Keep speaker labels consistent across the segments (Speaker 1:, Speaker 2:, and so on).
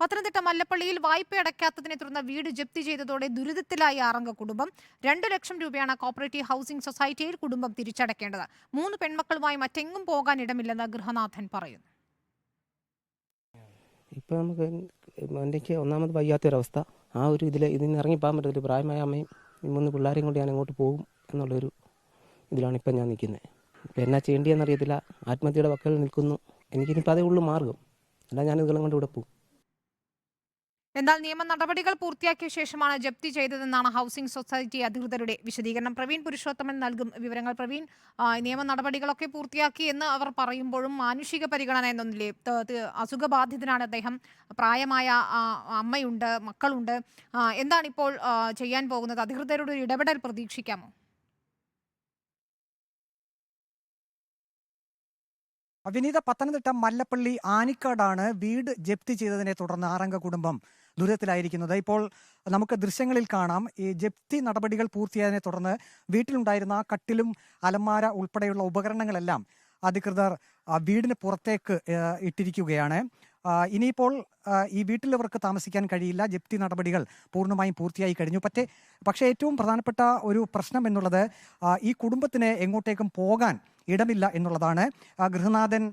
Speaker 1: പത്തനംതിട്ട മല്ലപ്പള്ളിയിൽ വായ്പ അടയ്ക്കാത്തതിനെ തുടർന്ന് വീട് ജപ്തി ചെയ്തതോടെ ദുരിതത്തിലായി ആറംഗ കുടുംബം. 2 ലക്ഷം രൂപയാണ് കോപ്പറേറ്റീവ് ഹൗസിംഗ് സൊസൈറ്റിയിൽ കുടുംബം തിരിച്ചടയ്ക്കേണ്ടത്. 3 പെൺമക്കളുമായി മറ്റെങ്ങും പോകാൻ ഇടമില്ലെന്ന് ഗൃഹനാഥൻ പറയുന്നു.
Speaker 2: ഇപ്പം നമുക്ക് എനിക്ക് ഒന്നാമത് വയ്യാത്തൊരവസ്ഥ. ആ ഒരു ഇതിന് ഇറങ്ങിപ്പോകാൻ പറ്റത്തില്ല. പ്രായമായ അമ്മയും 3 പിള്ളേരെയും കൊണ്ട് ഞാൻ അങ്ങോട്ട് പോകും എന്നുള്ളൊരു ഇതിലാണ് ഇപ്പം ഞാൻ നിൽക്കുന്നത്. ഇപ്പം എന്നാ ചെയ്യേണ്ടിയെന്നറിയത്തില്ല. ആത്മഹത്യയുടെ വക്കൽ നിൽക്കുന്നു. എനിക്കിനിപ്പോൾ അതേ ഉള്ളൂ മാർഗം. അല്ല ഞാൻ ഇതുകളും കൊണ്ട് ഇവിടെ പോകും.
Speaker 1: എന്നാൽ നിയമ നടപടികൾ പൂർത്തിയാക്കിയ ശേഷമാണ് ജപ്തി ചെയ്തതെന്നാണ് ഹൗസിംഗ് സൊസൈറ്റി അധികൃതരുടെ വിശദീകരണം. പ്രവീൺ പുരുഷോത്തമൻ നൽകും വിവരങ്ങൾ. പ്രവീൺ, നിയമ നടപടികളൊക്കെ പൂർത്തിയാക്കി എന്ന് അവർ പറയുമ്പോഴും മാനുഷിക പരിഗണന എന്നൊന്നില്ലേ? അസുഖബാധിതനാണ് അദ്ദേഹം, പ്രായമായ അമ്മയുണ്ട്, മക്കളുണ്ട്. എന്താണിപ്പോൾ ചെയ്യാൻ പോകുന്നത്? അധികൃതരുടെ ഒരു ഇടപെടൽ പ്രതീക്ഷിക്കാമോ?
Speaker 3: വിനീത, പത്തനംതിട്ട മല്ലപ്പള്ളി ആനിക്കാടാണ് വീട് ജപ്തി ചെയ്തതിനെ തുടർന്ന് ആറംഗ കുടുംബം ദുരിതത്തിലായിരിക്കുന്നത്. ഇപ്പോൾ നമുക്ക് ദൃശ്യങ്ങളിൽ കാണാം, ഈ ജപ്തി നടപടികൾ പൂർത്തിയായതിനെ തുടർന്ന് വീട്ടിലുണ്ടായിരുന്ന കട്ടിലും അലമാര ഉൾപ്പെടെയുള്ള ഉപകരണങ്ങളെല്ലാം അധികൃതർ വീടിന് പുറത്തേക്ക് ഇട്ടിരിക്കുകയാണ്. ഇനിയിപ്പോൾ ഈ വീട്ടിലവർക്ക് താമസിക്കാൻ കഴിയില്ല. ജപ്തി നടപടികൾ പൂർണ്ണമായും പൂർത്തിയായി കഴിഞ്ഞു. പക്ഷേ ഏറ്റവും പ്രധാനപ്പെട്ട ഒരു പ്രശ്നം എന്നുള്ളത് ഈ കുടുംബത്തിന് എങ്ങോട്ടേക്കും പോകാൻ ഇടമില്ല എന്നുള്ളതാണ്. ഗൃഹനാഥൻ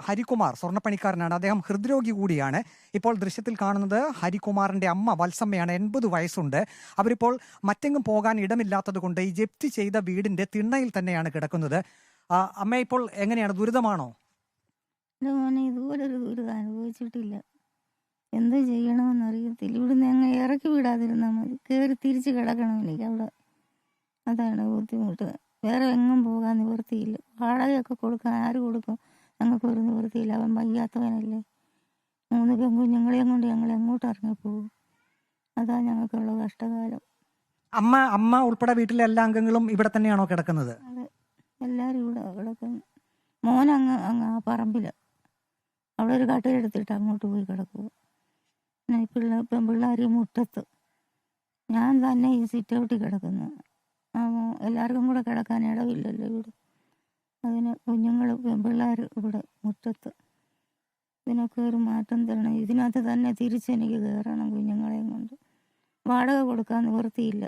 Speaker 3: ഹരികുമാർ സ്വർണ്ണപ്പണിക്കാരനാണ്. അദ്ദേഹം ഹൃദ്രോഗി കൂടിയാണ്. ഇപ്പോൾ ദൃശ്യത്തിൽ കാണുന്നത് ഹരികുമാറിന്റെ അമ്മ വത്സമ്മയാണ്. 80 വയസ്സുണ്ട്. അവരിപ്പോൾ മറ്റെങ്ങും പോകാൻ ഇടമില്ലാത്തത് കൊണ്ട് ഈ ജപ്തി ചെയ്ത വീടിന്റെ തിണ്ണയിൽ തന്നെയാണ് കിടക്കുന്നത്. അമ്മ ഇപ്പോൾ എങ്ങനെയാണ്? ദുരിതമാണോ?
Speaker 4: ഇതുപോലൊരു ദുരിതം അനുഭവിച്ചിട്ടില്ല. എന്ത് ചെയ്യണമെന്നറിയത്തില്ല. ഇവിടുന്ന് അങ്ങ് ഇറക്കി വിടാതിരുന്നാൽ മതി. കയറി തിരിച്ച് കിടക്കണം എനിക്ക് അവിടെ. അതാണ് ബുദ്ധിമുട്ട്. വേറെ എങ്ങും പോകാൻ നിവൃത്തിയില്ല. വാടകയൊക്കെ കൊടുക്കാൻ ആര് കൊടുക്കും? ഞങ്ങൾക്കൊരു നിവൃത്തിയില്ല. അവൻ വയ്യാത്തവനല്ലേ. 3 പെൺകുഞ്ഞുങ്ങളെയും കൊണ്ട് ഞങ്ങൾ എങ്ങോട്ട് ഇറങ്ങിപ്പോകും? അതാ ഞങ്ങൾക്കുള്ള കഷ്ടകാലം.
Speaker 3: അമ്മ ഉൾപ്പെടെ വീട്ടിലെ എല്ലാ അംഗങ്ങളും ഇവിടെ തന്നെയാണോ കിടക്കുന്നത്?
Speaker 4: അത് എല്ലാവരും ഇവിടെ കിടക്കുന്നു. മോനങ്ങ് ആ പറമ്പിൽ അവിടെ ഒരു കട്ടിലെടുത്തിട്ട് അങ്ങോട്ട് പോയി കിടക്കുക. പെൺപിള്ളേർ മുറ്റത്ത്, ഞാൻ തന്നെ ഈ സിറ്റ് ഔട്ടിൽ കിടക്കുന്നു. എല്ലാവർക്കും കൂടെ കിടക്കാൻ ഇടവില്ലല്ലോ ഇവിടെ. അതിന് കുഞ്ഞുങ്ങൾ പെൺപിള്ളേർ ഇവിടെ മുറ്റത്ത്. ഇതിനൊക്കെ ഒരു മാറ്റം തരണം. ഇതിനകത്ത് തന്നെ തിരിച്ചെനിക്ക് കയറണം കുഞ്ഞുങ്ങളെയും കൊണ്ട്. വാടക കൊടുക്കാൻ നിവൃത്തിയില്ല.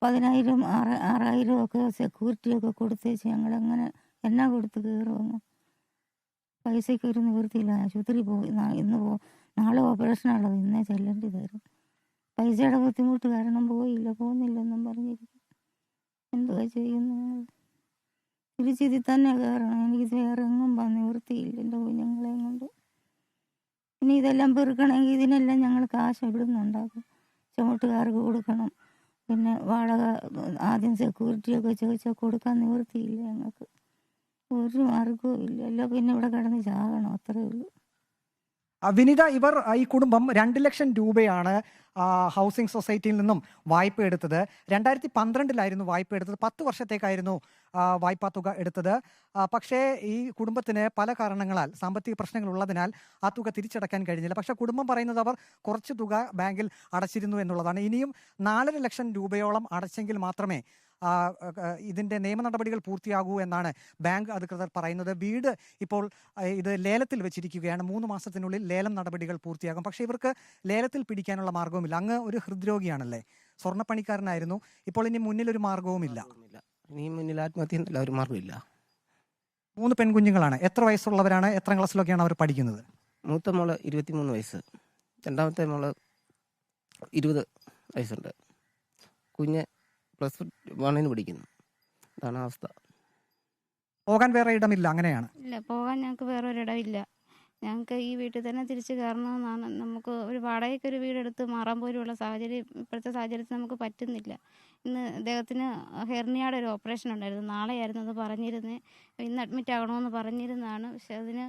Speaker 4: 10,000 6,000 ഒക്കെ സെക്യൂരിറ്റിയൊക്കെ കൊടുത്തേച്ച് ഞങ്ങളെങ്ങനെ എന്നാ കൊടുത്ത് കയറുമെന്ന്. പൈസയ്ക്ക് ഒരു നിവൃത്തിയില്ല. ആശുപത്രി പോയി നാളെ ഓപ്പറേഷനുള്ളത്, ഇന്നേ ചെല്ലേണ്ടി തരും. പൈസയുടെ ബുദ്ധിമുട്ട് കാരണം പോകുന്നില്ലെന്നും പറഞ്ഞിരിക്കും. എന്തുവാ ചെയ്യുന്നത്? തിരിച്ചിതി തന്നെ കയറണം. എനിക്ക് വേറെ എങ്ങും നിവൃത്തിയില്ല എൻ്റെ കുഞ്ഞുങ്ങളെയും കൊണ്ട്. ഇനി ഇതെല്ലാം പെറുക്കണമെങ്കിൽ ഇതിനെല്ലാം ഞങ്ങൾ കാശ് എവിടുന്ന് ഉണ്ടാക്കും? ചുമട്ടുകാർക്ക് കൊടുക്കണം. പിന്നെ വാടക ആദ്യം സെക്യൂരിറ്റിയൊക്കെ ചോദിച്ചാൽ കൊടുക്കാൻ നിവൃത്തിയില്ല ഞങ്ങൾക്ക്. ഒരു മാർഗവും ഇല്ല. എല്ലാം പിന്നെ ഇവിടെ കിടന്ന് ചാകണം, അത്രേ ഉള്ളൂ.
Speaker 3: വിനിത, ഈ കുടുംബം 2 ലക്ഷം രൂപയാണ് ഹൗസിംഗ് സൊസൈറ്റിയിൽ നിന്നും വായ്പ എടുത്തത്. 2012 വായ്പ എടുത്തത്. 10 വർഷത്തേക്കായിരുന്നു വായ്പാ തുക എടുത്തത്. പക്ഷേ ഈ കുടുംബത്തിന് പല കാരണങ്ങളാൽ സാമ്പത്തിക പ്രശ്നങ്ങൾ ഉള്ളതിനാൽ ആ തുക തിരിച്ചടയ്ക്കാൻ കഴിഞ്ഞില്ല. പക്ഷേ കുടുംബം പറയുന്നത് അവർ കുറച്ച് തുക ബാങ്കിൽ അടച്ചിരുന്നു എന്നുള്ളതാണ്. ഇനിയും 4.5 ലക്ഷം രൂപയോളം അടച്ചെങ്കിൽ മാത്രമേ ഇതിൻ്റെ നിയമ നടപടികൾ പൂർത്തിയാകൂ എന്നാണ് ബാങ്ക് അധികൃതർ പറയുന്നത്. വീട് ഇപ്പോൾ ഇത് ലേലത്തിൽ വെച്ചിരിക്കുകയാണ്. 3 മാസത്തിനുള്ളിൽ ലേലം നടപടികൾ പൂർത്തിയാകും. പക്ഷേ ഇവർക്ക് ലേലത്തിൽ പിടിക്കാനുള്ള മാർഗവുമില്ല. അങ്ങ് ഒരു ഹൃദ്രോഗിയാണല്ലേ, സ്വർണ്ണപ്പണിക്കാരനായിരുന്നു. ഇപ്പോൾ ഇനി മുന്നിലൊരു മാർഗവുമില്ല.
Speaker 2: ഇനി മുന്നിൽ ആത്മഹത്യ എന്നല്ല ഒരു മാർഗ്ഗമില്ല.
Speaker 3: 3 പെൺകുഞ്ഞുങ്ങളാണ്. എത്ര വയസ്സുള്ളവരാണ്? എത്ര ക്ലാസ്സിലൊക്കെയാണ് അവർ പഠിക്കുന്നത്?
Speaker 2: മൂത്ത മോള് 23 വയസ്സ്, രണ്ടാമത്തെ മോള് 20 വയസ്സുണ്ട്. കുഞ്ഞ് +1 പഠിക്കുന്നു. അതാണ് അവസ്ഥ.
Speaker 3: പോകാൻ വേറെ ഇടമില്ല, അങ്ങനെയാണ്?
Speaker 4: ഇല്ല, പോകാൻ ഞങ്ങൾക്ക് വേറെ ഒരിടമില്ല. ഞങ്ങൾക്ക് ഈ വീട്ടിൽ തന്നെ തിരിച്ച് കയറണമെന്നാണ്. നമുക്ക് ഒരു വാടകയ്ക്ക് ഒരു വീടെടുത്ത് മാറാൻ പോലുള്ള സാഹചര്യം ഇപ്പോഴത്തെ സാഹചര്യത്തിൽ നമുക്ക് പറ്റുന്നില്ല. ഇന്ന് അദ്ദേഹത്തിന് ഹെർണിയയുടെ ഒരു ഓപ്പറേഷൻ ഉണ്ടായിരുന്നു. നാളെയായിരുന്നു അത് പറഞ്ഞിരുന്നത്. ഇന്ന് അഡ്മിറ്റ് ആകണമെന്ന് പറഞ്ഞിരുന്നതാണ്. പക്ഷെ അതിന്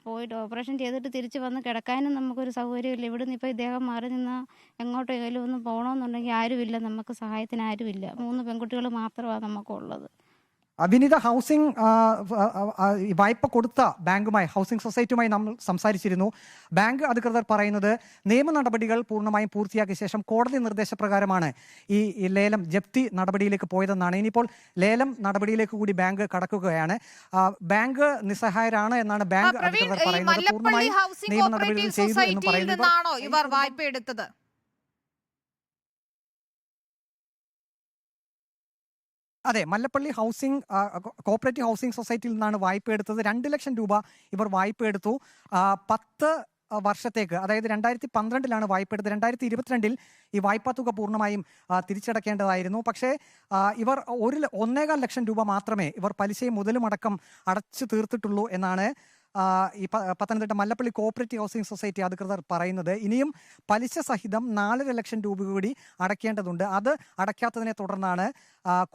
Speaker 4: പോയിട്ട് ഓപ്പറേഷൻ ചെയ്തിട്ട് തിരിച്ച് വന്ന് കിടക്കാനും നമുക്കൊരു സൗകര്യമില്ല. ഇവിടുന്ന് ഇപ്പോൾ ഇദ്ദേഹം മാറി നിന്നാൽ എങ്ങോട്ടെങ്കിലും ഒന്ന് പോകണമെന്നുണ്ടെങ്കിൽ ആരുമില്ല, നമുക്ക് സഹായത്തിന് ആരുമില്ല. 3 പെൺകുട്ടികൾ മാത്രമാണ് നമുക്കുള്ളത്.
Speaker 3: വിനീത, ഹൗസിംഗ് ഈ വായ്പ കൊടുത്ത ബാങ്കുമായി, ഹൗസിംഗ് സൊസൈറ്റിയുമായി നമ്മൾ സംസാരിച്ചിരുന്നു. ബാങ്ക് അധികൃതർ പറയുന്നത് നിയമ നടപടികൾ പൂർണ്ണമായും പൂർത്തിയാക്കിയ ശേഷം കോടതി നിർദ്ദേശപ്രകാരമാണ് ഈ ലേലം ജപ്തി നടപടിയിലേക്ക് പോയതെന്നാണ്. ഇനിയിപ്പോൾ ലേലം നടപടിയിലേക്ക് കൂടി ബാങ്ക് കടക്കുകയാണ്. ബാങ്ക് നിസ്സഹായരാണ് എന്നാണ് ബാങ്ക് അധികൃതർ പറയുന്നത്. പൂർണ്ണമായും നിയമ നടപടികൾ ചെയ്തു എന്ന് പറയുന്നത്.
Speaker 1: ഇവർ വായ്പ എടുത്തത്
Speaker 3: അതെ, മല്ലപ്പള്ളി ഹൗസിംഗ് കോപ്പറേറ്റീവ് ഹൗസിംഗ് സൊസൈറ്റിയിൽ നിന്നാണ് വായ്പ എടുത്തത്. 2 ലക്ഷം രൂപ ഇവർ വായ്പ എടുത്തു. 10 വർഷത്തേക്ക്, അതായത് 2012 വായ്പ എടുത്തത്. 2022 ഈ വായ്പാ തുക പൂർണ്ണമായും തിരിച്ചടക്കേണ്ടതായിരുന്നു. പക്ഷേ ഇവർ 1.25 ലക്ഷം രൂപ മാത്രമേ ഇവർ പലിശയും മുതലും അടക്കം അടച്ചു തീർത്തിട്ടുള്ളൂ എന്നാണ് ഈ Pathanamthitta Mallappally cooperative housing society അധികൃതർ പറയുന്നത്. ഇനിയും പലിശ സഹിതം 4.5 ലക്ഷം രൂപ കൂടി അടയ്ക്കേണ്ടതുണ്ട്. അത് അടയ്ക്കാത്തതിനെ തുടർന്നാണ്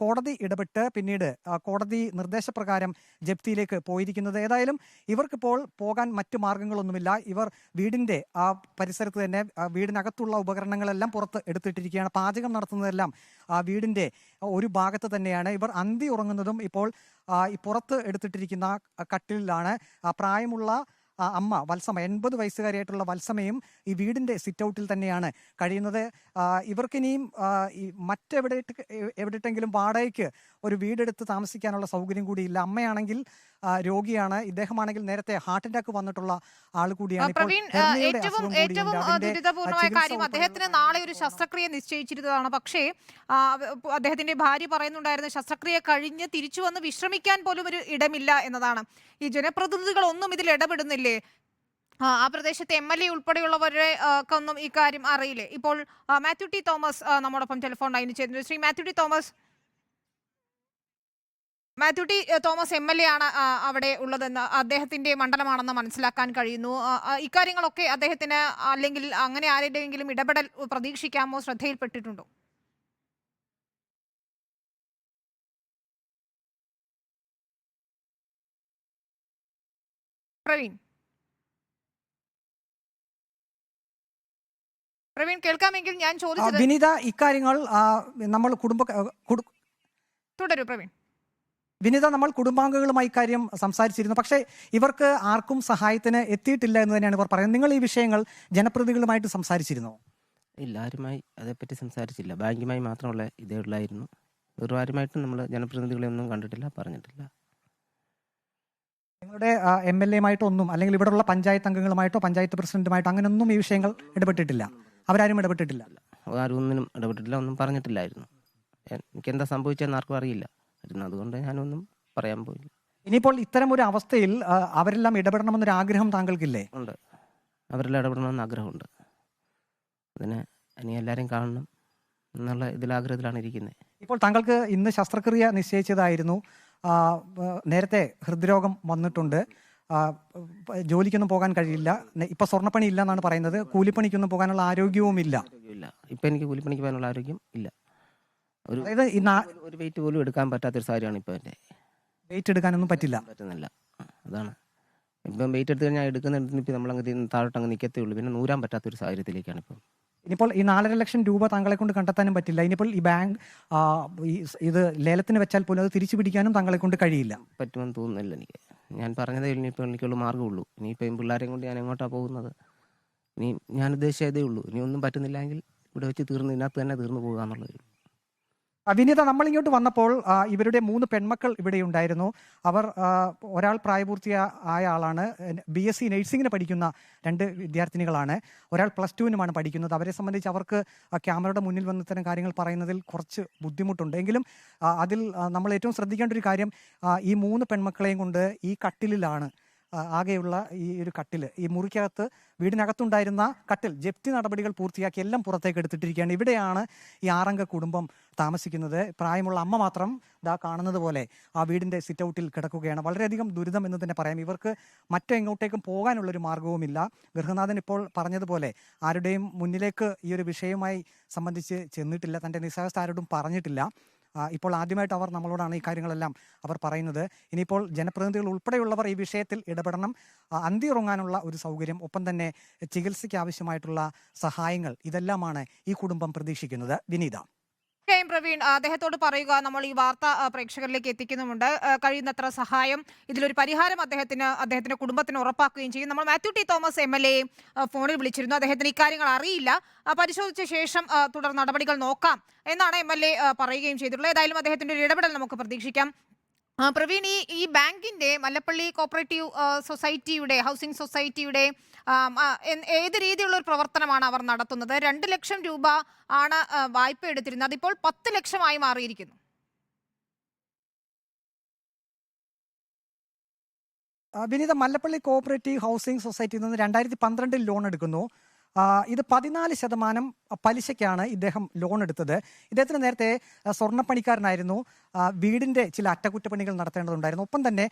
Speaker 3: കോടതി ഇടപെട്ട് പിന്നീട് കോടതി നിർദ്ദേശപ്രകാരം ജപ്തിയിലേക്ക് പോയിരിക്കുന്നത്. ഏതായാലും ഇവർക്കിപ്പോൾ പോകാൻ മറ്റു മാർഗങ്ങളൊന്നുമില്ല. ഇവർ വീടിൻ്റെ ആ പരിസരത്ത് തന്നെ വീടിനകത്തുള്ള ഉപകരണങ്ങളെല്ലാം പുറത്ത് എടുത്തിട്ടിരിക്കുകയാണ്. പാചകം നടത്തുന്നതെല്ലാം വീടിൻ്റെ ഒരു ഭാഗത്ത് തന്നെയാണ്. ഇവർ അന്തി ഉറങ്ങുന്നതും ഇപ്പോൾ ഈ പുറത്ത് എടുത്തിട്ടിരിക്കുന്ന കട്ടിലാണ്. പ്രായമുള്ള അമ്മ വത്സമ, 80 വയസ്സുകാരിയായിട്ടുള്ള വത്സമയും ഈ വീടിൻ്റെ സിറ്റ് ഔട്ടിൽ തന്നെയാണ് കഴിയുന്നത്. ഇവർക്കിനിയും ഈ എവിടെയെങ്കിലും വാടകയ്ക്ക് ഒരു വീടെടുത്ത് താമസിക്കാനുള്ള സൗകര്യം കൂടിയില്ല. അമ്മയാണെങ്കിൽ രോഗിയാണ്. ഇദ്ദേഹമാണെങ്കിൽ നേരത്തെ ഹാർട്ട് അറ്റാക്ക് വന്നിട്ടുള്ള ആൾ കൂടിയാണ്.
Speaker 1: ഏറ്റവും ദുരിതപൂർണമായ കാര്യം, അദ്ദേഹത്തിന് നാളെ ഒരു ശസ്ത്രക്രിയ നിശ്ചയിച്ചിരുന്നതാണ്. പക്ഷേ അദ്ദേഹത്തിന്റെ ഭാര്യ പറയുന്നുണ്ടായിരുന്നു, ശസ്ത്രക്രിയ കഴിഞ്ഞ് തിരിച്ചു വന്ന് വിശ്രമിക്കാൻ പോലും ഒരു ഇടമില്ല എന്നതാണ്. ഈ ജനപ്രതിനിധികൾ ഒന്നും ഇതിൽ ഇടപെടുന്നില്ലേ? ആ പ്രദേശത്തെ MLA ഉൾപ്പെടെയുള്ളവരെ ഒന്നും ഈ കാര്യം അറിയില്ലേ? ഇപ്പോൾ മാത്യു ടി തോമസ് നമ്മോടൊപ്പം ടെലിഫോൺ ലൈനിൽ ചേരുന്നു. Shri Mathew T Thomas, MLA ആണ് അവിടെ ഉള്ളതെന്ന്, അദ്ദേഹത്തിന്റെ മണ്ഡലമാണെന്ന് മനസ്സിലാക്കാൻ കഴിയുന്നു. ഇക്കാര്യങ്ങളൊക്കെ അദ്ദേഹത്തിന് അല്ലെങ്കിൽ അങ്ങനെ ആരുടെയെങ്കിലും ഇടപെടൽ പ്രതീക്ഷിക്കാമോ? ശ്രദ്ധയിൽപ്പെട്ടിട്ടുണ്ടോ? പ്രവീൺ കേൾക്കാമെങ്കിൽ ഞാൻ ചോദിച്ചത്.
Speaker 3: വിനീത, ഇക്കാര്യങ്ങൾ നമ്മൾ
Speaker 1: തുടരൂ പ്രവീൺ.
Speaker 3: വിനീത, നമ്മൾ കുടുംബാംഗങ്ങളുമായി ഇക്കാര്യം സംസാരിച്ചിരുന്നു. പക്ഷേ ഇവർക്ക് ആർക്കും സഹായത്തിന് എത്തിയിട്ടില്ല എന്ന് തന്നെയാണ് ഇവർ പറയുന്നത്. നിങ്ങൾ ഈ വിഷയങ്ങൾ ജനപ്രതിനിധികളുമായിട്ട് സംസാരിച്ചിരുന്നോ?
Speaker 2: ഇല്ല, ആരുമായി അതേപ്പറ്റി സംസാരിച്ചില്ല. ബാങ്കുമായി മാത്രമുള്ള ഇതേ ഉള്ളായിരുന്നു. വേറെ ആരുമായിട്ടും നമ്മൾ ജനപ്രതിനിധികളെ ഒന്നും കണ്ടിട്ടില്ല, പറഞ്ഞിട്ടില്ല.
Speaker 3: നിങ്ങളുടെ MLA-മായിട്ടൊന്നും, അല്ലെങ്കിൽ ഇവിടെയുള്ള പഞ്ചായത്ത് അംഗങ്ങളുമായിട്ടോ പഞ്ചായത്ത് പ്രസിഡന്റുമായിട്ടോ അങ്ങനെയൊന്നും ഈ വിഷയങ്ങൾ ഇടപെട്ടിട്ടില്ല? അവരാരും ഇടപെട്ടിട്ടില്ല?
Speaker 2: ആരും ഒന്നിനും ഇടപെട്ടിട്ടില്ല, ഒന്നും പറഞ്ഞിട്ടില്ലായിരുന്നു. എനിക്ക് എന്താ സംഭവിച്ചതെന്ന് ആർക്കും അറിയില്ല. അതുകൊണ്ട് ഞാനൊന്നും പറയാൻ പോയില്ല.
Speaker 3: ഇനിയിപ്പോൾ ഇത്തരം ഒരു അവസ്ഥയിൽ അവരെല്ലാം ഇടപെടണമെന്നൊരു ആഗ്രഹം താങ്കൾക്കില്ലേ?
Speaker 2: ഉണ്ട്, അവരെല്ലാം ഇടപെടണമെന്ന് ആഗ്രഹമുണ്ട്. അതിന് ഇനി എല്ലാവരെയും കാണണം എന്നുള്ള ഇതിലാഗ്രഹത്തിലാണ് ഇരിക്കുന്നത്.
Speaker 3: ഇപ്പോൾ താങ്കൾക്ക് ഇന്ന് ശസ്ത്രക്രിയ നിശ്ചയിച്ചതായിരുന്നു. നേരത്തെ ഹൃദ്രോഗം വന്നിട്ടുണ്ട്. ജോലിക്കൊന്നും പോകാൻ കഴിയില്ല. ഇപ്പൊ സ്വർണ്ണപ്പണി ഇല്ല എന്നാണ് പറയുന്നത്. കൂലിപ്പണിക്കൊന്നും പോകാനുള്ള ആരോഗ്യവും ഇല്ല.
Speaker 2: ഇപ്പൊ എനിക്ക് കൂലിപ്പണിക്ക് പോകാനുള്ള ആരോഗ്യം ഇല്ല. ഒരു വെയിറ്റ് പോലും എടുക്കാൻ പറ്റാത്തൊരു സാഹചര്യമാണ് ഇപ്പൊ. എന്റെ
Speaker 3: വെയിറ്റ് എടുക്കാനൊന്നും
Speaker 2: പറ്റുന്നില്ല. അതാണ് ഇപ്പം വെയിറ്റ് എടുത്തു കഴിഞ്ഞാൽ എടുക്കുന്നിപ്പം നമ്മളങ്ങ് താഴോട്ടങ്ങ് നിൽക്കത്തേ ഉള്ളൂ. പിന്നെ നൂരാൻ പറ്റാത്തൊരു സാഹചര്യത്തിലേക്കാണ് ഇപ്പം.
Speaker 3: ഇനിയിപ്പോൾ ഈ 4.5 ലക്ഷം രൂപ താങ്കളെ കൊണ്ട് കണ്ടെത്താനും പറ്റില്ല. ഇനിയിപ്പോൾ ഈ ബാങ്ക് ഇത് ലേലത്തിന് വെച്ചാൽ പോലും അത് തിരിച്ചു പിടിക്കാനും താങ്കളെ കൊണ്ട് കഴിയില്ല.
Speaker 2: പറ്റുമെന്ന് തോന്നുന്നില്ല എനിക്ക്. ഞാൻ പറഞ്ഞതേ ഇനിയിപ്പോൾ എനിക്കുള്ള മാർഗ്ഗമുള്ളൂ. ഇനിയിപ്പോൾ പിള്ളേരെയും കൊണ്ട് ഞാൻ എങ്ങോട്ടാണ് പോകുന്നത്? ഇനി ഞാൻ ഉദ്ദേശിച്ചതേ ഉള്ളൂ. ഇനി ഒന്നും പറ്റുന്നില്ലെങ്കിൽ ഇവിടെ വെച്ച് ഇതിനകത്ത് തന്നെ തീർന്നു പോകുക എന്നുള്ളത്.
Speaker 3: വിനീത, നമ്മൾ ഇങ്ങോട്ട് വന്നപ്പോൾ ഇവരുടെ 3 പെൺമക്കൾ ഇവിടെ ഉണ്ടായിരുന്നു. അവർ ഒരാൾ പ്രായപൂർത്തിയായ ആളാണ്. BSc നഴ്സിംഗിന് പഠിക്കുന്ന 2 വിദ്യാർത്ഥിനികളാണ്. ഒരാൾ +2-നുമാണ് പഠിക്കുന്നത്. അവരെ സംബന്ധിച്ച് അവർക്ക് ക്യാമറയുടെ മുന്നിൽ വന്ന് ഇത്തരം കാര്യങ്ങൾ പറയുന്നതിൽ കുറച്ച് ബുദ്ധിമുട്ടുണ്ട്. എങ്കിലും അതിൽ നമ്മൾ ഏറ്റവും ശ്രദ്ധിക്കേണ്ട ഒരു കാര്യം, ഈ 3 പെൺമക്കളെയും കൊണ്ട് ഈ കട്ടിലിലാണ്, ആകെയുള്ള ഈ ഒരു കട്ടിൽ, ഈ മുറിക്കകത്ത് വീടിനകത്തുണ്ടായിരുന്ന കട്ടിൽ ജപ്തി നടപടികൾ പൂർത്തിയാക്കി എല്ലാം പുറത്തേക്ക് എടുത്തിട്ടിരിക്കുകയാണ്. ഇവിടെയാണ് ഈ 6-അംഗ കുടുംബം താമസിക്കുന്നത്. പ്രായമുള്ള അമ്മ മാത്രം ദാ കാണുന്നത് പോലെ ആ വീടിൻ്റെ സിറ്റ് ഔട്ടിൽ കിടക്കുകയാണ്. വളരെയധികം ദുരിതം എന്ന് തന്നെ പറയാം. ഇവർക്ക് മറ്റെങ്ങോട്ടേക്കും പോകാനുള്ളൊരു മാർഗവുമില്ല. ഗൃഹനാഥൻ ഇപ്പോൾ പറഞ്ഞതുപോലെ ആരുടെയും മുന്നിലേക്ക് ഈ ഒരു വിഷയവുമായി സംബന്ധിച്ച് ചെന്നിട്ടില്ല. തൻ്റെ നിസ്സഹായത ആരോടും പറഞ്ഞിട്ടില്ല. ഇപ്പോൾ ആദ്യമായിട്ട് അവർ നമ്മളോടാണ് ഈ കാര്യങ്ങളെല്ലാം അവർ പറയുന്നത്. ഇനിയിപ്പോൾ ജനപ്രതിനിധികൾ ഉൾപ്പെടെയുള്ളവർ ഈ വിഷയത്തിൽ ഇടപെടണം. അന്തി ഉറങ്ങാനുള്ള ഒരു സൗകര്യം, ഒപ്പം തന്നെ ചികിത്സയ്ക്ക് ആവശ്യമായിട്ടുള്ള സഹായങ്ങൾ, ഇതെല്ലാമാണ് ഈ കുടുംബം പ്രതീക്ഷിക്കുന്നത്. വിനീത.
Speaker 1: പ്രവീൺ, അദ്ദേഹത്തോട് പറയുക, നമ്മൾ ഈ വാർത്ത പ്രേക്ഷകരിലേക്ക് എത്തിക്കുന്നുമുണ്ട്. കഴിയുന്നത്ര സഹായം, ഇതിലൊരു പരിഹാരം അദ്ദേഹത്തിന്റെ കുടുംബത്തിന് ഉറപ്പാക്കുകയും ചെയ്യും. നമ്മൾ മാത്യു ടി തോമസ് MLA ഫോണിൽ വിളിച്ചിരുന്നു. അദ്ദേഹത്തിന് ഇക്കാര്യങ്ങൾ അറിയില്ല. പരിശോധിച്ച ശേഷം തുടർ നടപടികൾ നോക്കാം എന്നാണ് MLA പറയുകയും ചെയ്തിട്ടുള്ളത്. ഏതായാലും അദ്ദേഹത്തിന്റെ ഒരു ഇടപെടൽ നമുക്ക് പ്രതീക്ഷിക്കാം. പ്രവീൺ, ഈ ബാങ്കിന്റെ മല്ലപ്പള്ളി കോപ്പറേറ്റീവ് സൊസൈറ്റിയുടെ ഹൗസിംഗ് സൊസൈറ്റിയുടെ ഏത് രീതിയിലുള്ള ഒരു പ്രവർത്തനമാണ് അവർ നടത്തുന്നത്? 2 ലക്ഷം രൂപ ആണ് വായ്പ എടുത്തിരുന്നത്, അതിപ്പോൾ 10 ലക്ഷമായി മാറിയിരിക്കുന്നു.
Speaker 3: വിനീത, മല്ലപ്പള്ളി കോഓപ്പറേറ്റീവ് ഹൗസിംഗ് സൊസൈറ്റിയിൽ നിന്ന് 2012 ലോൺ എടുക്കുന്നു. ഇത് 14% പലിശയ്ക്കാണ് ഇദ്ദേഹം ലോൺ എടുത്തത്. ഇദ്ദേഹത്തിന് നേരത്തെ സ്വർണ്ണപ്പണിക്കാരനായിരുന്നു. വീടിൻ്റെ ചില അറ്റകുറ്റപ്പണികൾ നടത്തേണ്ടതുണ്ടായിരുന്നു. ഒപ്പം തന്നെ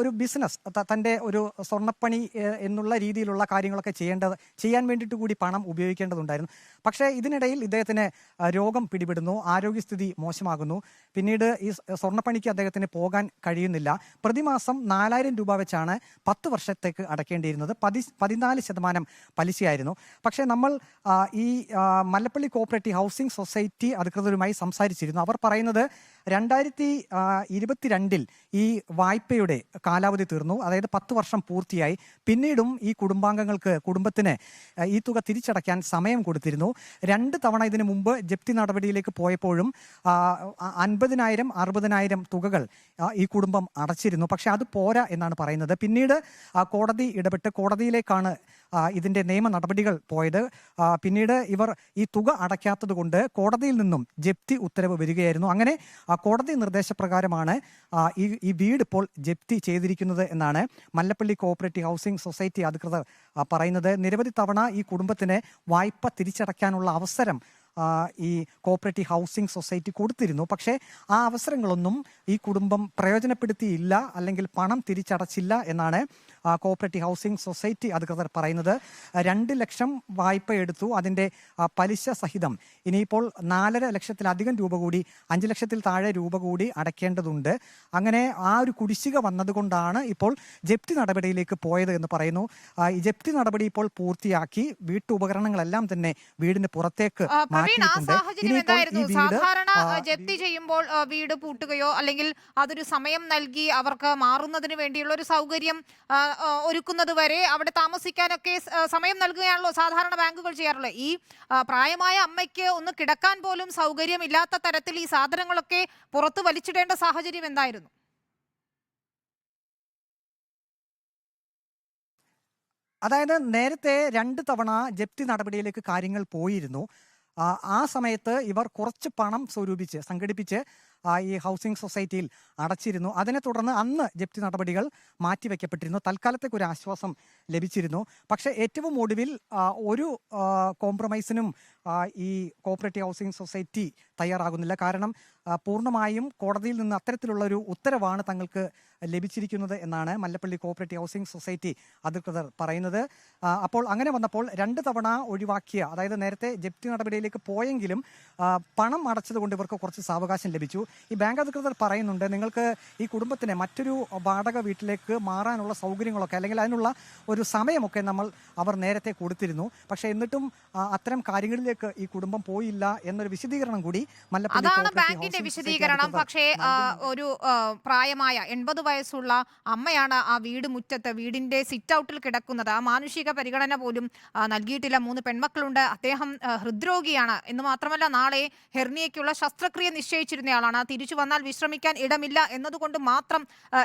Speaker 3: ഒരു ബിസിനസ്, തൻ്റെ ഒരു സ്വർണ്ണപ്പണി എന്നുള്ള രീതിയിലുള്ള കാര്യങ്ങളൊക്കെ ചെയ്യാൻ വേണ്ടിയിട്ട് കൂടി പണം ഉപയോഗിക്കേണ്ടതുണ്ടായിരുന്നു. പക്ഷേ ഇതിനിടയിൽ ഇദ്ദേഹത്തിന് രോഗം പിടിപെടുന്നു, ആരോഗ്യസ്ഥിതി മോശമാകുന്നു. പിന്നീട് ഈ സ്വർണ്ണപ്പണിക്ക് അദ്ദേഹത്തിന് പോകാൻ കഴിയുന്നില്ല. പ്രതിമാസം 4000 രൂപ വെച്ചാണ് 10 വർഷത്തേക്ക് അടയ്ക്കേണ്ടിയിരുന്നത്. 14% പലിശയായിരുന്നു. പക്ഷേ നമ്മൾ ഈ മല്ലപ്പള്ളി കോഓപ്പറേറ്റീവ് ഹൗസിംഗ് സൊസൈറ്റി അധികൃതരുമായി സംസാരിച്ചിരുന്നു. അവർ പറയുന്നത് 2022 ഈ വായ്പയുടെ കാലാവധി തീർന്നു, അതായത് 10 വർഷം പൂർത്തിയായി. പിന്നീടും ഈ കുടുംബത്തിന് ഈ തുക തിരിച്ചടയ്ക്കാൻ സമയം കൊടുത്തിരുന്നു. 2 തവണ ഇതിനു മുമ്പ് ജപ്തി നടപടിയിലേക്ക് പോയപ്പോഴും 50,000, 60,000 തുകകൾ ഈ കുടുംബം അടച്ചിരുന്നു. പക്ഷെ അത് പോരാ എന്നാണ് പറയുന്നത്. പിന്നീട് കോടതി ഇടപെട്ട് കോടതിയിലേക്കാണ് ഇതിൻ്റെ നിയമ നടപടികൾ പോയത്. പിന്നീട് ഇവർ ഈ തുക അടയ്ക്കാത്തത് കൊണ്ട് കോടതിയിൽ നിന്നും ജപ്തി ഉത്തരവ് വരികയായിരുന്നു. അങ്ങനെ കോടതി നിർദ്ദേശപ്രകാരമാണ് ഈ വീട് ഇപ്പോൾ ജപ്തി ചെയ്തിരിക്കുന്നത് എന്നാണ് മല്ലപ്പള്ളി കോഓപ്പറേറ്റീവ് ഹൗസിംഗ് സൊസൈറ്റി അധികൃതർ പറയുന്നത്. നിരവധി തവണ ഈ കുടുംബത്തിന് വായ്പ തിരിച്ചടയ്ക്കാനുള്ള അവസരം ഈ കോഓപ്പറേറ്റീവ് ഹൗസിംഗ് സൊസൈറ്റി കൊടുത്തിരുന്നു. പക്ഷേ ആ അവസരങ്ങളൊന്നും ഈ കുടുംബം പ്രയോജനപ്പെടുത്തിയില്ല, അല്ലെങ്കിൽ പണം തിരിച്ചടച്ചില്ല എന്നാണ് കോഓപ്പറേറ്റീവ് ഹൗസിംഗ് സൊസൈറ്റി അധികൃതർ പറയുന്നത്. 2 ലക്ഷം വായ്പ എടുത്തു, അതിൻ്റെ പലിശ സഹിതം ഇനിയിപ്പോൾ 4.5 ലക്ഷത്തിലധികം രൂപ കൂടി, 5 ലക്ഷത്തിൽ താഴെ രൂപ കൂടി അടയ്ക്കേണ്ടതുണ്ട്. അങ്ങനെ ആ ഒരു കുടിശ്ശിക വന്നതുകൊണ്ടാണ് ഇപ്പോൾ ജപ്തി നടപടിയിലേക്ക് പോയത് എന്ന് പറയുന്നു. ഈ ജപ്തി നടപടി ഇപ്പോൾ പൂർത്തിയാക്കി. വീട്ടുപകരണങ്ങളെല്ലാം തന്നെ വീടിന് പുറത്തേക്ക്
Speaker 1: പ്രവീൺ, ആ സാഹചര്യം എന്തായിരുന്നു? സാധാരണ ജപ്തി ചെയ്യുമ്പോൾ വീട് പൂട്ടുകയോ അല്ലെങ്കിൽ അതൊരു സമയം നൽകി അവർക്ക് മാറുന്നതിന് വേണ്ടിയുള്ള ഒരു സൗകര്യം ഒരുക്കുന്നത് വരെ അവിടെ താമസിക്കാനൊക്കെ സമയം നൽകുകയാണല്ലോ സാധാരണ ബാങ്കുകൾ ചെയ്യാറുള്ളത്. ഈ പ്രായമായ അമ്മയ്ക്ക് ഒന്ന് കിടക്കാൻ പോലും സൗകര്യമില്ലാത്ത തരത്തിൽ ഈ സാധനങ്ങളൊക്കെ പുറത്ത് വലിച്ചിടേണ്ട സാഹചര്യം എന്തായിരുന്നു?
Speaker 3: അതായത് നേരത്തെ 2 തവണ ജപ്തി നടപടിയിലേക്ക് കാര്യങ്ങൾ പോയിരുന്നു. ആ സമയത്ത് ഇവർ കുറച്ച് പണം സംഘടിപ്പിച്ച് ഈ ഹൗസിംഗ് സൊസൈറ്റിയിൽ അടച്ചിരുന്നു. അതിനെ തുടർന്ന് അന്ന് ജപ്തി നടപടികൾ മാറ്റിവെക്കപ്പെട്ടിരുന്നു. തൽക്കാലത്തേക്ക് ഒരു ആശ്വാസം ലഭിച്ചിരുന്നു. പക്ഷേ ഏറ്റവും ഒടുവിൽ ഒരു കോംപ്രമൈസിനും ഈ കോഓപ്പറേറ്റീവ് ഹൗസിംഗ് സൊസൈറ്റി തയ്യാറാകുന്നില്ല. കാരണം പൂർണ്ണമായും കോടതിയിൽ നിന്ന് അത്തരത്തിലുള്ള ഒരു ഉത്തരവാണ് തങ്ങൾക്ക് ലഭിച്ചിരിക്കുന്നത് എന്നാണ് മല്ലപ്പള്ളി കോഓപ്പറേറ്റീവ് ഹൗസിംഗ് സൊസൈറ്റി അധികൃതർ പറയുന്നത്. അപ്പോൾ അങ്ങനെ വന്നപ്പോൾ 2 തവണ ഒഴിവാക്കിയ, അതായത് നേരത്തെ ജപ്തി നടപടിയിലേക്ക് പോയെങ്കിലും പണം അടച്ചതുകൊണ്ട് ഇവർക്ക് കുറച്ച് സാവകാശം ലഭിച്ചു. ഈ ബാങ്ക് അധികൃതർ പറയുന്നുണ്ട്, നിങ്ങൾക്ക് ഈ കുടുംബത്തിന് മറ്റൊരു വാടക വീട്ടിലേക്ക് മാറാനുള്ള സൗകര്യങ്ങളൊക്കെ, അല്ലെങ്കിൽ അതിനുള്ള ഒരു സമയമൊക്കെ അവർ നേരത്തെ കൊടുത്തിരുന്നു. പക്ഷേ എന്നിട്ടും അത്തരം കാര്യങ്ങളിലേക്ക് ഈ കുടുംബം പോയില്ല എന്നൊരു വിശദീകരണം കൂടി മല്ലപ്പള്ളി
Speaker 1: ബാങ്കിന്റെ വിശദീകരണം. പക്ഷേ ഒരു പ്രായമായ 80 വയസ്സുള്ള അമ്മയാണ് ആ വീടിന്റെ സിറ്റ് ഔട്ടിൽ കിടക്കുന്നത്. ആ മാനുഷിക പരിഗണന പോലും നൽകിയിട്ടില്ല. 3 പെൺമക്കളുണ്ട്. അദ്ദേഹം ഹൃദ്രോഗിയാണ് എന്ന് മാത്രമല്ല നാളെ ഹെർണിയയ്ക്കുള്ള ശസ്ത്രക്രിയ നിശ്ചയിച്ചിരുന്നയാളാണ്. തിരിച്ചു വന്നാൽ വിശ്രമിക്കാൻ ഇടമില്ല എന്നതുകൊണ്ട് മാത്രം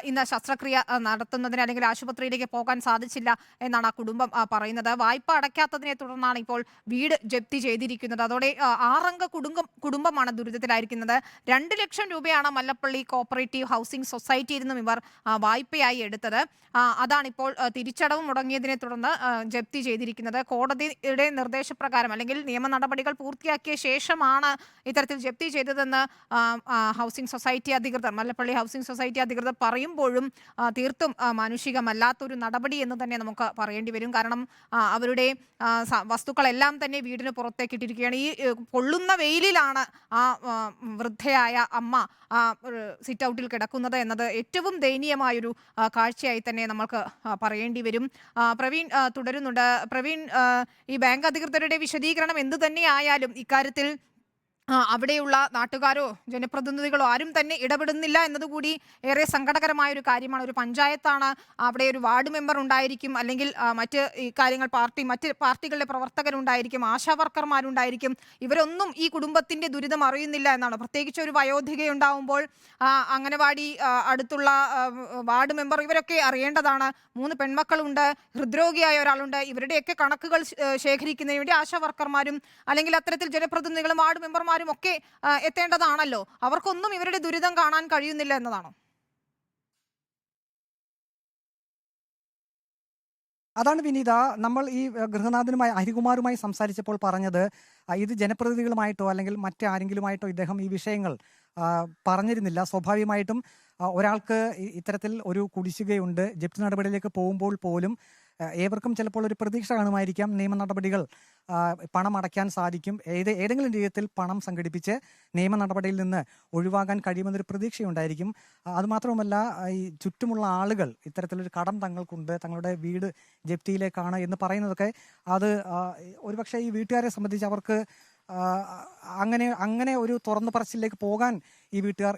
Speaker 1: ഇന്ന് ശസ്ത്രക്രിയ നടത്തുന്നതിന് അല്ലെങ്കിൽ ആശുപത്രിയിലേക്ക് പോകാൻ സാധിച്ചില്ല എന്നാണ് ആ കുടുംബം പറയുന്നത്. വായ്പ അടയ്ക്കാത്തതിനെ തുടർന്നാണ് ഇപ്പോൾ വീട് ജപ്തി ചെയ്തിരിക്കുന്നത്. അതോടെ 6 അംഗ കുടുംബമാണ് ദുരിതത്തിലായിരിക്കുന്നത്. 2 ലക്ഷം രൂപയാണ് മല്ലപ്പള്ളി കോഓപ്പറേറ്റീവ് ഹൗസിംഗ് സൊസൈറ്റിയിൽ നിന്നും ഇവർ വായ്പയായി എടുത്തത്. അതാണിപ്പോൾ തിരിച്ചടവ് മുടങ്ങിയതിനെ തുടർന്ന് ജപ്തി ചെയ്തിരിക്കുന്നത്. കോടതിയുടെ നിർദ്ദേശപ്രകാരം അല്ലെങ്കിൽ നിയമ നടപടികൾ പൂർത്തിയാക്കിയ ശേഷമാണ് ഇത്തരത്തിൽ ജപ്തി ചെയ്തതെന്ന് ഹൗസിംഗ് സൊസൈറ്റി അധികൃതർ, മല്ലപ്പള്ളി ഹൗസിംഗ് സൊസൈറ്റി അധികൃതർ പറയുമ്പോഴും തീർത്തും മാനുഷികമല്ലാത്തൊരു നടപടി എന്ന് തന്നെ നമുക്ക് പറയേണ്ടി വരും. കാരണം അവരുടെ വസ്തുക്കളെല്ലാം തന്നെ വീടിന് പുറത്തേക്ക് ഇട്ടിരിക്കുകയാണ്. ഈ പൊള്ളുന്ന വെയിലിലാണ് ആ വൃദ്ധയായ അമ്മ സിറ്റ് ഔട്ടിൽ കിടക്കുന്നത് എന്നത് ഏറ്റവും ദയനീയമായൊരു കാഴ്ചയായി തന്നെ നമ്മൾക്ക് പറയേണ്ടി വരും. പ്രവീൺ തുടരുന്നുണ്ട്. പ്രവീൺ, ഈ ബാങ്ക് അധികൃതരുടെ വിശദീകരണം എന്തു തന്നെയായാലും ഇക്കാര്യത്തിൽ അവിടെയുള്ള നാട്ടുകാരോ ജനപ്രതിനിധികളോ ആരും തന്നെ ഇടപെടുന്നില്ല എന്നതുകൂടി ഏറെ സങ്കടകരമായ ഒരു കാര്യമാണ്. ഒരു പഞ്ചായത്താണ്, അവിടെ ഒരു വാർഡ് മെമ്പർ ഉണ്ടായിരിക്കും, അല്ലെങ്കിൽ മറ്റ് ഈ കാര്യങ്ങൾ മറ്റ് പാർട്ടികളുടെ പ്രവർത്തകരുണ്ടായിരിക്കും, ആശാവർക്കർമാരുണ്ടായിരിക്കും. ഇവരൊന്നും ഈ കുടുംബത്തിന്റെ ദുരിതം അറിയുന്നില്ല എന്നാണ്. പ്രത്യേകിച്ച് ഒരു വയോധികയുണ്ടാവുമ്പോൾ അംഗനവാടി, അടുത്തുള്ള വാർഡ് മെമ്പർ ഇവരൊക്കെ അറിയേണ്ടതാണ്. 3 പെൺമക്കളുണ്ട്, ഹൃദ്രോഗിയായ ഒരാളുണ്ട്. ഇവരുടെയൊക്കെ കണക്കുകൾ ശേഖരിക്കുന്നതിന് വേണ്ടി ആശാവർക്കർമാരും അല്ലെങ്കിൽ അത്തരത്തിൽ ജനപ്രതിനിധികളും വാർഡ് മെമ്പർമാരും ഒക്കെ എത്തേണ്ടതാണല്ലോ. അവർക്കൊന്നും ഇവരുടെ ദുരിതം കാണാൻ കഴിയുന്നില്ല എന്നതാണോ?
Speaker 3: അതാണ് വിനീത, നമ്മൾ ഈ ഗൃഹനാഥനുമായി ഹരികുമാറുമായി സംസാരിച്ചപ്പോൾ പറഞ്ഞത് ഇത് ജനപ്രതിനിധികളുമായിട്ടോ അല്ലെങ്കിൽ മറ്റാരെങ്കിലുമായിട്ടോ ഇദ്ദേഹം ഈ വിഷയങ്ങൾ പറഞ്ഞിരുന്നില്ല. സ്വാഭാവികമായിട്ടും ഒരാൾക്ക് ഇത്തരത്തിൽ ഒരു കുടിശ്ശികയുണ്ട്, ജപ്തി നടപടിയിലേക്ക് പോകുമ്പോൾ പോലും ഏവർക്കും ചിലപ്പോൾ ഒരു പ്രതീക്ഷ കാണുമായിരിക്കാം, നിയമ നടപടികൾ പണം അടയ്ക്കാൻ സാധിക്കും, ഏതെങ്കിലും രീതിയിൽ പണം സംഘടിപ്പിച്ച് നിയമ നടപടിയിൽ നിന്ന് ഒഴിവാകാൻ കഴിയുമെന്നൊരു പ്രതീക്ഷയുണ്ടായിരിക്കും. അതുമാത്രവുമല്ല, ഈ ചുറ്റുമുള്ള ആളുകൾ ഇത്തരത്തിലൊരു കടം തങ്ങൾക്കുണ്ട്, തങ്ങളുടെ വീട് ജപ്തിയിലേക്കാണ് എന്ന് പറയുന്നതൊക്കെ അത് ഒരുപക്ഷെ ഈ വീട്ടുകാരെ സംബന്ധിച്ച് അവർക്ക് അങ്ങനെ ഒരു തുറന്നു പറച്ചിലേക്ക് പോകാൻ ഈ വീട്ടുകാർ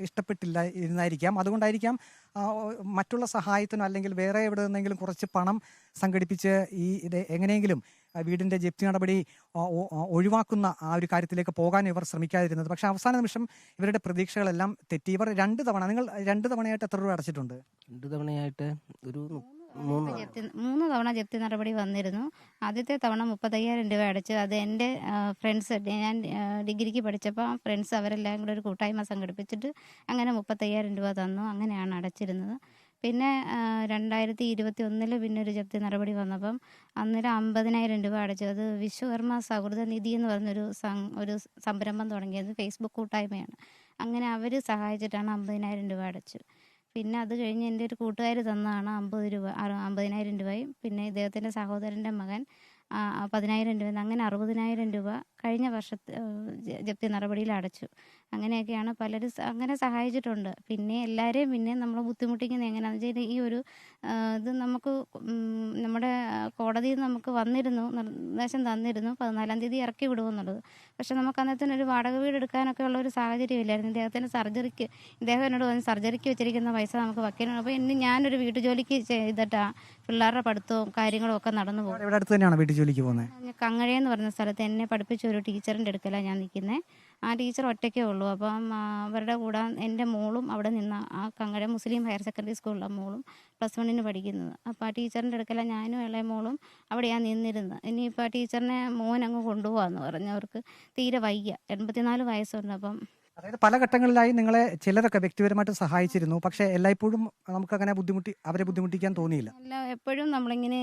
Speaker 3: ഇഷ്ടപ്പെട്ടില്ല ഇരുന്നായിരിക്കാം. അതുകൊണ്ടായിരിക്കാം മറ്റുള്ള സഹായത്തിനോ അല്ലെങ്കിൽ വേറെ എവിടെ നിന്നെങ്കിലും കുറച്ച് പണം സംഘടിപ്പിച്ച് ഇത് എങ്ങനെയെങ്കിലും വീടിന്റെ ജപ്തി നടപടി ഒഴിവാക്കുന്ന ആ ഒരു കാര്യത്തിലേക്ക് പോകാൻ ഇവർ ശ്രമിക്കാതിരുന്നത്. പക്ഷെ അവസാന നിമിഷം ഇവരുടെ പ്രതീക്ഷകളെല്ലാം തെറ്റി. ഇവർ 2 തവണയായിട്ട് എത്ര രൂപ അടച്ചിട്ടുണ്ട്?
Speaker 2: 2 തവണയായിട്ട് ഒരു
Speaker 5: 3 തവണ ജപ്തി നടപടി വന്നിരുന്നു. ആദ്യത്തെ തവണ 35,000 രൂപ അടച്ചു. അത് എൻ്റെ ഫ്രണ്ട്സ്, ഞാൻ ഡിഗ്രിക്ക് പഠിച്ചപ്പോൾ ഫ്രണ്ട്സ് അവരെല്ലാം കൂടെ ഒരു കൂട്ടായ്മ സംഘടിപ്പിച്ചിട്ട് അങ്ങനെ 35,000 രൂപ തന്നു. അങ്ങനെയാണ് അടച്ചിരുന്നത്. പിന്നെ 2021 പിന്നെ ഒരു ജപ്തി നടപടി വന്നപ്പം അന്നേരം 50,000 രൂപ അടച്ചു. അത് വിശ്വകർമ്മ സൗഹൃദ നിധി എന്ന് പറഞ്ഞൊരു ഒരു സംരംഭം തുടങ്ങിയത്, ഫേസ്ബുക്ക് കൂട്ടായ്മയാണ്. അങ്ങനെ അവർ സഹായിച്ചിട്ടാണ് 50,000 രൂപ അടച്ചു. പിന്നെ അത് കഴിഞ്ഞ് എൻ്റെ ഒരു കൂട്ടുകാർ തന്നതാണ് 50,000 രൂപയും പിന്നെ ഇദ്ദേഹത്തിൻ്റെ സഹോദരൻ്റെ മകൻ 10,000 രൂപ, അങ്ങനെ 60,000 രൂപ കഴിഞ്ഞ വർഷത്തെ ജപ്തി നടപടിയിൽ അടച്ചു. അങ്ങനെയൊക്കെയാണ് പലരും അങ്ങനെ സഹായിച്ചിട്ടുണ്ട്. പിന്നെ എല്ലാവരെയും പിന്നെ നമ്മൾ ബുദ്ധിമുട്ടിക്കുന്നത് എങ്ങനെയാണെന്ന് വെച്ചാൽ, ഈ ഒരു ഇത് നമുക്ക് നമ്മുടെ കോടതിയിൽ നമുക്ക് വന്നിരുന്നു, നിർദ്ദേശം തന്നിരുന്നു 14-ാം തീയതി ഇറക്കി വിടുമെന്നുള്ളത്. പക്ഷെ നമുക്ക് അന്നേരത്തിന് ഒരു വാടക വീട് എടുക്കാനൊക്കെ ഉള്ള ഒരു സാഹചര്യം ഇല്ലായിരുന്നു. ഇദ്ദേഹം എന്നോട് പറഞ്ഞ് സർജറിക്ക് വെച്ചിരിക്കുന്ന പൈസ നമുക്ക് വയ്ക്കാനാണ്. അപ്പോൾ ഇന്ന് ഞാനൊരു വീട്ടുജോലിക്ക് ചെയ്തിട്ടാണ് പിള്ളേരുടെ പഠിത്തവും കാര്യങ്ങളും ഒക്കെ നടന്നു പോകും.
Speaker 3: ഇവിടെ അടുത്ത് തന്നെയാണ് വീട്ടുജോലിക്ക് പോകുന്നത്.
Speaker 5: കങ്ങഴയെന്ന് പറഞ്ഞ സ്ഥലത്ത് എന്നെ പഠിപ്പിച്ച ഒരു ടീച്ചറിൻ്റെ അടുക്കലാണ് ഞാൻ നിൽക്കുന്നത്. ആ ടീച്ചർ ഒറ്റയ്ക്കേ ഉള്ളൂ. അപ്പം അവരുടെ കൂടെ എൻ്റെ മോളും അവിടെ നിന്ന് ആ കങ്ങഴ മുസ്ലിം ഹയർ സെക്കൻഡറി സ്കൂളിലെ മോളും +1 പഠിക്കുന്നത്. അപ്പോൾ ആ ടീച്ചറിൻ്റെ അടുക്കലാണ് ഞാനും ഇളയ മോളും അവിടെയാണ് നിന്നിരുന്നത്. ഇനിയിപ്പോൾ ആ ടീച്ചറിനെ മോൻ അങ്ങ് കൊണ്ടുപോകാമെന്ന് പറഞ്ഞു. അവർക്ക് തീരെ വയ്യ, 84 വയസ്സുണ്ട്. അപ്പം
Speaker 3: അതായത് പല ഘട്ടങ്ങളിലായി നിങ്ങളെ ചിലരൊക്കെ വ്യക്തിപരമായിട്ട് സഹായിച്ചിരുന്നു. പക്ഷെ എല്ലായ്പ്പോഴും നമുക്കങ്ങനെ അവരെ ബുദ്ധിമുട്ടിക്കാൻ തോന്നിയില്ല.
Speaker 5: എപ്പോഴും നമ്മളിങ്ങനെ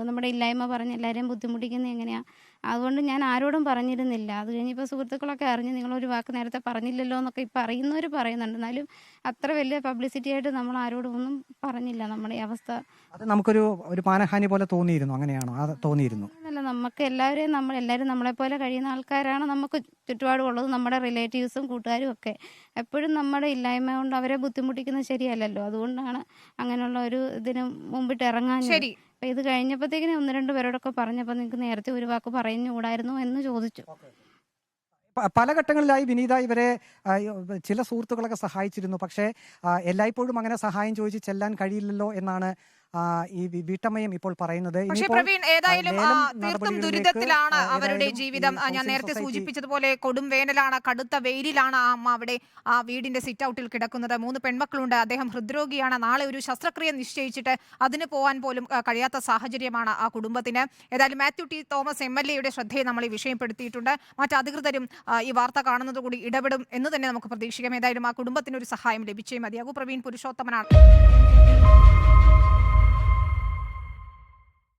Speaker 5: നമ്മുടെ ഇല്ലായ്മ പറഞ്ഞ് എല്ലാവരെയും ബുദ്ധിമുട്ടിക്കുന്നത് എങ്ങനെയാണ്? അതുകൊണ്ട് ഞാൻ ആരോടും പറഞ്ഞിരുന്നില്ല. അത് കഴിഞ്ഞപ്പോൾ സുഹൃത്തുക്കളൊക്കെ അറിഞ്ഞ് നിങ്ങളൊരു വാക്ക് നേരത്തെ പറഞ്ഞില്ലല്ലോ എന്നൊക്കെ ഇപ്പം അറിയുന്നവർ പറയുന്നുണ്ട്. എന്നാലും അത്ര വലിയ പബ്ലിസിറ്റി ആയിട്ട് നമ്മൾ ആരോടും ഒന്നും പറഞ്ഞില്ല നമ്മുടെ ഈ അവസ്ഥ.
Speaker 3: അത് നമുക്കൊരു മാനഹാനി പോലെ തോന്നിയിരുന്നു. അങ്ങനെയാണോ? അത് തോന്നിയിരുന്നു.
Speaker 5: അല്ല, നമുക്ക് എല്ലാവരും നമ്മളെപ്പോലെ കഴിയുന്ന ആൾക്കാരാണ് നമുക്ക് ചുറ്റുപാടുമുള്ളത്. നമ്മുടെ റിലേറ്റീവ്സും കൂട്ടുകാരും ഒക്കെ എപ്പോഴും നമ്മുടെ ഇല്ലായ്മ കൊണ്ട് അവരെ ബുദ്ധിമുട്ടിക്കുന്നത് ശരിയല്ലല്ലോ. അതുകൊണ്ടാണ് അങ്ങനെയുള്ള ഒരു ഇതിന് മുമ്പിട്ട് ഇറങ്ങാൻ.
Speaker 1: ശരി.
Speaker 5: അപ്പം ഇത് കഴിഞ്ഞപ്പോഴത്തേക്കിന് 1-2 പേരോടൊക്കെ പറഞ്ഞപ്പോൾ നിങ്ങൾക്ക് നേരത്തെ ഒരു വാക്ക് പറഞ്ഞുകൂടായിരുന്നു എന്ന് ചോദിച്ചു.
Speaker 3: പല ഘട്ടങ്ങളിലായി വിനീത ഇവരെ ചില സുഹൃത്തുക്കളൊക്കെ സഹായിച്ചിരുന്നു. പക്ഷേ എല്ലായ്പ്പോഴും അങ്ങനെ സഹായം ചോദിച്ച് ചെല്ലാൻ കഴിയില്ലല്ലോ എന്നാണ് ഈ വീട്ടമ്മയും ഇപ്പോൾ പറയുന്നത്.
Speaker 1: പക്ഷേ പ്രവീൺ, ഏതായാലും തീർത്തും ദുരിതത്തിലാണ് അവരുടെ ജീവിതം. ഞാൻ നേരത്തെ സൂചിപ്പിച്ചതുപോലെ കൊടും വേനലാണ്, കടുത്ത വെയിലിലാണ് ആ അമ്മ അവിടെ ആ വീടിന്റെ സിറ്റ് ഔട്ടിൽ കിടക്കുന്നത്. 3 പെൺമക്കളുണ്ട്, അദ്ദേഹം ഹൃദ്രോഗിയാണ്. നാളെ ഒരു ശസ്ത്രക്രിയ നിശ്ചയിച്ചിട്ട് അതിന് പോകാൻ പോലും കഴിയാത്ത സാഹചര്യമാണ് ആ കുടുംബത്തിന്. ഏതായാലും മാത്യു ടി തോമസ് MLA ശ്രദ്ധയെ നമ്മൾ ഈ വിഷയപ്പെടുത്തിയിട്ടുണ്ട്. മറ്റ് അധികൃതരും ഈ വാർത്ത കാണുന്നത് കൂടി ഇടപെടും എന്ന് തന്നെ നമുക്ക് പ്രതീക്ഷിക്കാം. ഏതായാലും ആ കുടുംബത്തിന് ഒരു സഹായം ലഭിച്ചേ മതിയാകൂ. പ്രവീൺ പുരുഷോത്തമനാണ്.